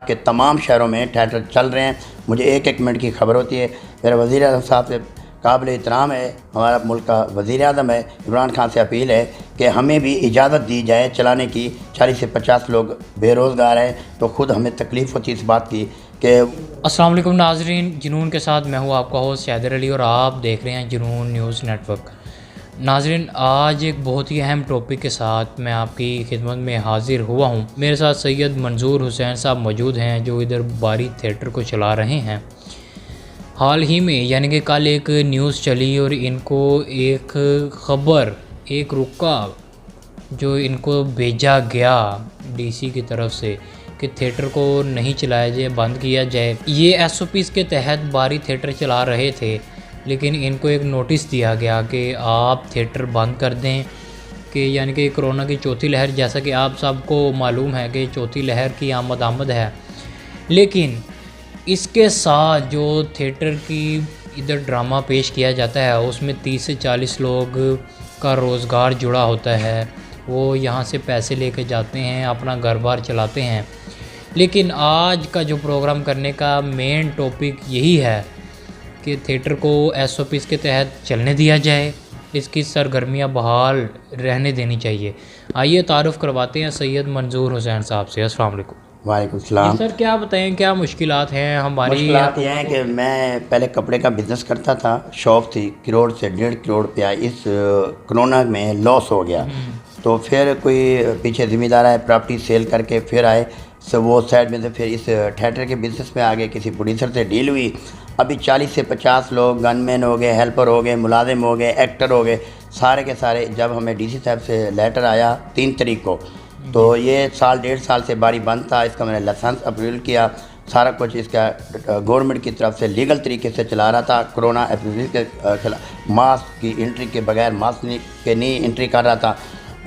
के तमाम शहरों में थिएटर चल रहे हैं। मुझे एक एक मिनट की खबर होती है। मेरा वज़ीर आज़म साहब से काबिल एहतराम है, हमारा मुल्क का वज़ीर आज़म है, इमरान खान से अपील है कि हमें भी इजाज़त दी जाए चलाने की। 40 से 50 लोग बेरोज़गार हैं, तो ख़ुद हमें तकलीफ़ होती है इस बात की कि अस्सलाम वालेकुम नाजरीन, जुनून के साथ मैं हूँ आपका होस्ट हैदर अली और आप देख रहे हैं जुनून न्यूज़ नेटवर्क। नाजरीन, आज एक बहुत ही अहम टॉपिक के साथ मैं आपकी खिदमत में हाज़िर हुआ हूँ। मेरे साथ सैयद मंजूर हुसैन साहब मौजूद हैं जो इधर बारी थिएटर को चला रहे हैं। हाल ही में यानी कि कल एक न्यूज़ चली और इनको एक ख़बर, एक रुका जो इनको भेजा गया डीसी की तरफ से कि थिएटर को नहीं चलाया जाए, बंद किया जाए। ये एसओपीज़ के तहत बारी थिएटर चला रहे थे, लेकिन इनको एक नोटिस दिया गया कि आप थिएटर बंद कर दें। कि यानी कि कोरोना की चौथी लहर, जैसा कि आप सबको मालूम है कि चौथी लहर की आमद है, लेकिन इसके साथ जो थिएटर की इधर ड्रामा पेश किया जाता है उसमें 30 से 40 लोग का रोज़गार जुड़ा होता है। वो यहाँ से पैसे लेके जाते हैं, अपना घर बार चलाते हैं। लेकिन आज का जो प्रोग्राम करने का मेन टॉपिक यही है कि थिएटर को एसओपीज़ के तहत चलने दिया जाए, इसकी सरगर्मियाँ बहाल रहने देनी चाहिए। आइए तारुफ़ करवाते हैं सैयद मंजूर हुसैन साहब से। अस्सलाम वालेकुम। वालेकुम सलाम। सर, क्या बताएं, क्या मुश्किलात हैं हमारी? मुश्किलात ये हैं कि मैं पहले कपड़े का बिज़नेस करता था, शॉप थी, करोड़ से 1.5 करोड़ रुपया इस कोरोना में लॉस हो गया। तो फिर कोई पीछे ज़िम्मेदार आए, प्रॉपर्टी सेल करके फिर आए, सो वो साइड में से फिर इस थिएटर के बिज़नेस में आ गए। किसी प्रोड्यूसर से डील हुई, अभी 40 से 50 लोग गनमैन हो गए, हेल्पर हो गए, मुलाजिम हो गए, एक्टर हो गए, सारे के सारे। जब हमें डीसी साहब से लेटर आया 3 तारीख को, तो ये साल 1.5 साल से बारी बंद था। इसका मैंने लाइसेंस अप्रूवल किया, सारा कुछ इसका गवर्नमेंट की तरफ से लीगल तरीके से चला रहा था। कोरोना एपिडेमिक के खिलाफ मास्क की एंट्री के बगैर, मास्क के नहीं एंट्री कर रहा था।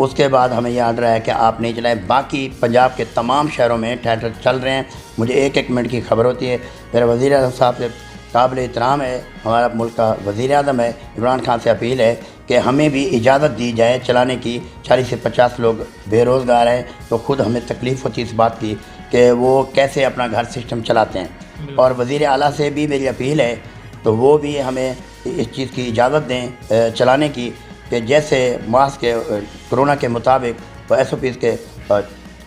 उसके बाद हमें यह आर्डर आया कि आप नहीं चलाएं। बाकी पंजाब के तमाम शहरों में थिएटर चल रहे हैं। मुझे एक एक मिनट की खबर होती है। मेरा वज़ीर आज़म साहब से काबिल एहतराम है, हमारा मुल्क का वज़ीर आज़म है, इमरान खान से अपील है कि हमें भी इजाज़त दी जाए चलाने की। 40 से 50 लोग बेरोज़गार हैं, तो ख़ुद हमें तकलीफ़ होती है इस बात की कि वो कैसे अपना घर सिस्टम चलाते हैं। और वज़ीर आला से भी मेरी अपील है, तो वो भी हमें इस चीज़ की इजाज़त दें चलाने की, कि जैसे मास्क के कोरोना के मुताबिक तो एसओपीज़ के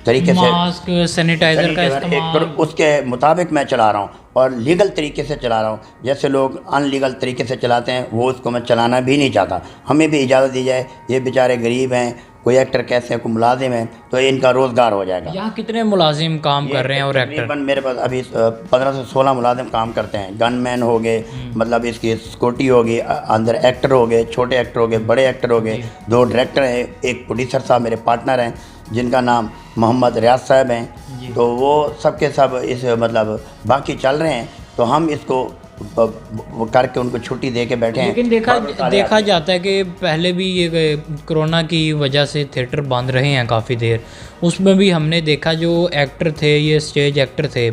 तरीके से मास्क, सैनिटाइज़र का इस्तेमाल, उसके मुताबिक मैं चला रहा हूँ और लीगल तरीके से चला रहा हूँ। जैसे लोग अनलीगल तरीके से चलाते हैं, वो उसको मैं चलाना भी नहीं चाहता। हमें भी इजाज़त दी जाए। ये बेचारे गरीब हैं, कोई एक्टर कैसे हैं, कोई मुलाजिम हैं, तो इनका रोज़गार हो जाएगा। यहाँ कितने मुलाजिम काम कर रहे हैं और एक्टर? तकरीबन मेरे पास अभी 15 से 16 मुलाजिम काम करते हैं। गनमैन हो गए, मतलब इसकी सिक्योरिटी होगी, अंदर एक्टर हो गए, छोटे एक्टर हो गए, बड़े एक्टर हो गए, 2 डायरेक्टर हैं, एक प्रोड्यूसर साहब मेरे पार्टनर हैं जिनका नाम मोहम्मद रियाज साहब हैं। तो वो सब के सब इस मतलब बाकी चल रहे हैं। तो हम इसको करके उनको छुट्टी दे के बैठे हैं। लेकिन देखा जाता है कि पहले भी ये कोरोना की वजह से थिएटर बंद रहे हैं काफ़ी देर। उसमें भी हमने देखा जो एक्टर थे, ये स्टेज एक्टर थे,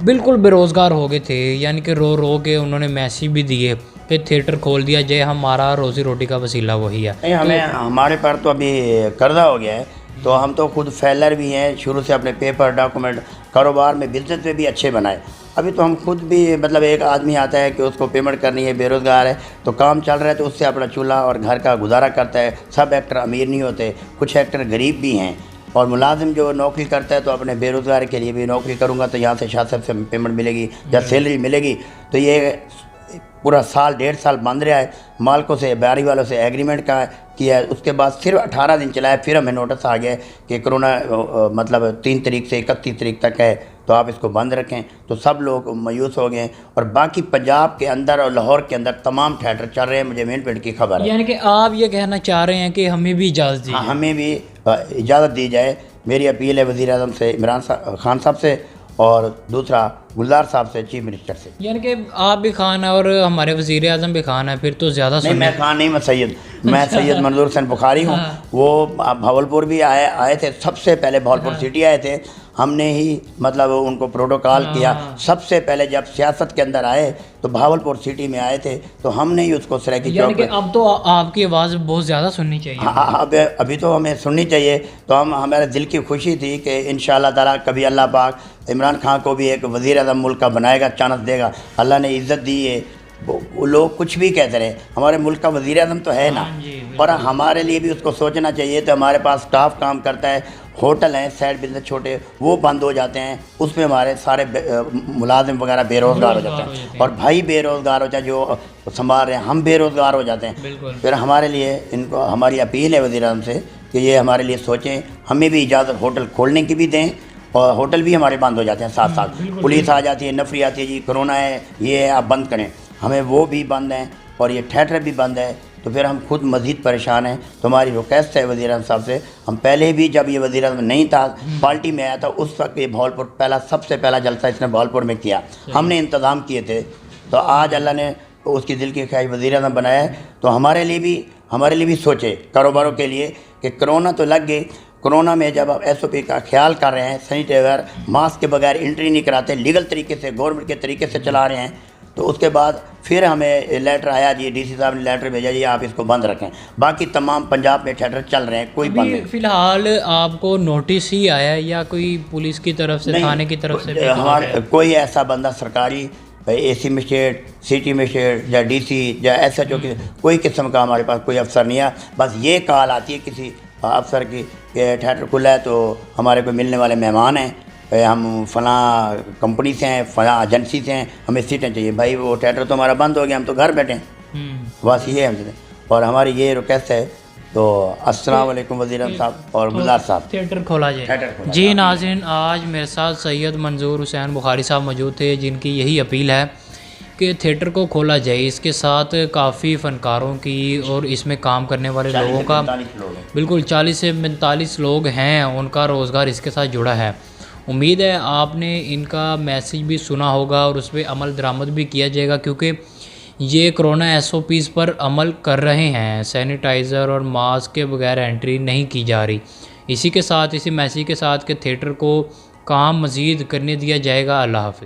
बिल्कुल बेरोज़गार हो गए थे। यानी कि रो रो के उन्होंने मैसेज भी दिए कि थिएटर खोल दिया जाए, हमारा रोज़ी रोटी का वसीला वही है। नहीं, हमें हमारे पर तो अभी कर्जा हो गया है, तो हम तो खुद फेलर भी हैं। शुरू से अपने पेपर, डॉक्यूमेंट, कारोबार में, बिजनेस में भी अच्छे बनाए। अभी तो हम खुद भी मतलब एक आदमी आता है कि उसको पेमेंट करनी है, बेरोज़गार है, तो काम चल रहा है, तो उससे अपना चूल्हा और घर का गुजारा करता है। सब एक्टर अमीर नहीं होते, कुछ एक्टर गरीब भी हैं। और मुलाजिम जो नौकरी करता है, तो अपने बेरोज़गार के लिए भी नौकरी करूँगा तो यहाँ से शाह साहब से पेमेंट मिलेगी या सैलरी मिलेगी। तो ये पूरा साल 1.5 साल बंद रहा है। मालिकों से, बारी वालों से एग्रीमेंट किया है। उसके बाद सिर्फ 18 दिन चलाया, फिर हमें नोटिस आ गया कि कोरोना मतलब 3 तारीख से 31 तारीख तक है, तो आप इसको बंद रखें। तो सब लोग मायूस हो गए। और बाकी पंजाब के अंदर और लाहौर के अंदर तमाम थिएटर चल रहे हैं। मुझे मेन पेड की खबर है। यानी कि आप ये कहना चाह रहे हैं कि हमें भी इजाज़त दी? हाँ, हमें भी इजाज़त दी जाए। मेरी अपील है वज़ीर आज़म से, इमरान खान साहब से, और दूसरा गुलजार साहब से, चीफ मिनिस्टर से। यानी कि आप भी खान है और हमारे वज़ीर आज़म भी खान है, फिर तो ज़्यादा नहीं, मैं खान नहीं, मैं सैयद मंजूर हुसैन बुखारी हूँ। वो भावलपुर भी आए थे, सबसे पहले भावलपुर सिटी आए थे। हमने ही मतलब उनको प्रोटोकॉल किया। सबसे पहले जब सियासत के अंदर आए तो भावलपुर सिटी में आए थे, तो हमने ही उसको सरायकी यानी चौक कि पे। अब तो आपकी आवाज़ बहुत ज़्यादा सुननी चाहिए। हाँ, अब अभी तो हमें सुननी चाहिए। तो हम हमारे दिल की खुशी थी कि इंशाअल्लाह ताला कभी अल्लाह पाक इमरान खान को भी एक वज़ीर आज़म मुल्क का बनाएगा, चांस देगा। अल्लाह ने इज़्ज़त दी है। वो लोग कुछ भी कहते रहे, हमारे मुल्क का वज़ीर आज़म तो है ना। हाँ जी, और हमारे लिए भी उसको सोचना चाहिए। तो हमारे पास स्टाफ काम करता है, होटल हैं, साइड बिजनेस छोटे वो बंद हो जाते हैं, उसमें हमारे सारे मुलाजिम वगैरह बेरोज़गार हो जाते हैं। और भाई बेरोज़गार हो जाए जो संभाल रहे हैं, हम बेरोज़गार हो जाते हैं। बिल्कुल। फिर हमारे लिए इनको हमारी अपील है वज़ीर आज़म से कि ये हमारे लिए सोचें, हमें भी इजाज़त होटल खोलने की भी दें। और होटल भी हमारे बंद हो जाते हैं साथ साथ, पुलिस आ जाती है, नफरी आती है, जी कोरोना है, ये है, आप बंद करें। हमें वो भी बंद हैं और ये थिएटर भी बंद है। तो फिर हम खुद मज़ीद परेशान हैं। तो हमारी रिक्वेस्ट है वज़ीर आज़म साहब से, हम पहले भी जब ये वज़ीर आज़म नहीं था, पार्टी में आया था, उस वक्त ये भावलपुर सबसे पहला जलसा इसने भावलपुर में किया, हमने इंतज़ाम किए थे। तो आज अल्लाह ने उसकी दिल की ख्वाहिश वज़ीर आज़म बनाया है। तो हमारे लिए भी सोचे कारोबारों के लिए कि कोरोना तो लग गई, कोरोना में जब आप SOP का ख्याल कर रहे हैं, सैनिटाइज़र मास्क के बगैर एंट्री नहीं कराते, लीगल तरीके से गवर्नमेंट के तरीके से चला रहे हैं, तो उसके बाद फिर हमें लेटर आया जी, DC साहब ने लेटर भेजा जी आप इसको बंद रखें। बाकी तमाम पंजाब में थिएटर चल रहे हैं, कोई बंद नहीं। फिलहाल आपको नोटिस ही आया है या कोई पुलिस की तरफ से, थाने की तरफ से? हमारे कोई ऐसा बंदा सरकारी AC मजिस्ट्रेट, सिटी मजिस्ट्रेट या DC या SHO की कोई किस्म का हमारे पास कोई अफसर नहीं है। बस ये कॉल आती है किसी अफसर की कि थिएटर खुला है, तो हमारे को मिलने वाले मेहमान हैं, हम फ़लाँ कंपनी से हैं, फ़लाँ एजेंसी से हैं, हमें सीटें चाहिए। भाई वो थिएटर तो हमारा बंद हो गया, हम तो घर बैठे हैं। बस ये है और हमारी ये रिक्वेस्ट है। तो अस्सलाम वालेकुम वज़ीर आज़म साहब और गुलजार साहब, थिएटर खोला जाए। जी नाज़रीन, आज मेरे साथ सैयद मंजूर हुसैन बुखारी साहब मौजूद थे, जिनकी यही अपील है कि थिएटर को खोला जाए। इसके साथ काफ़ी फ़नकारों की और इसमें काम करने वाले लोगों का, बिल्कुल 40 से 45 लोग हैं, उनका रोज़गार इसके साथ जुड़ा है। उम्मीद है आपने इनका मैसेज भी सुना होगा और उस पर अमल दरामद भी किया जाएगा, क्योंकि ये कोरोना SOPs पर अमल कर रहे हैं। सैनिटाइज़र और मास्क के बगैर एंट्री नहीं की जा रही। इसी मैसेज के साथ कि थिएटर को काम मज़ीद करने दिया जाएगा। अल्लाह हाफ़िज़।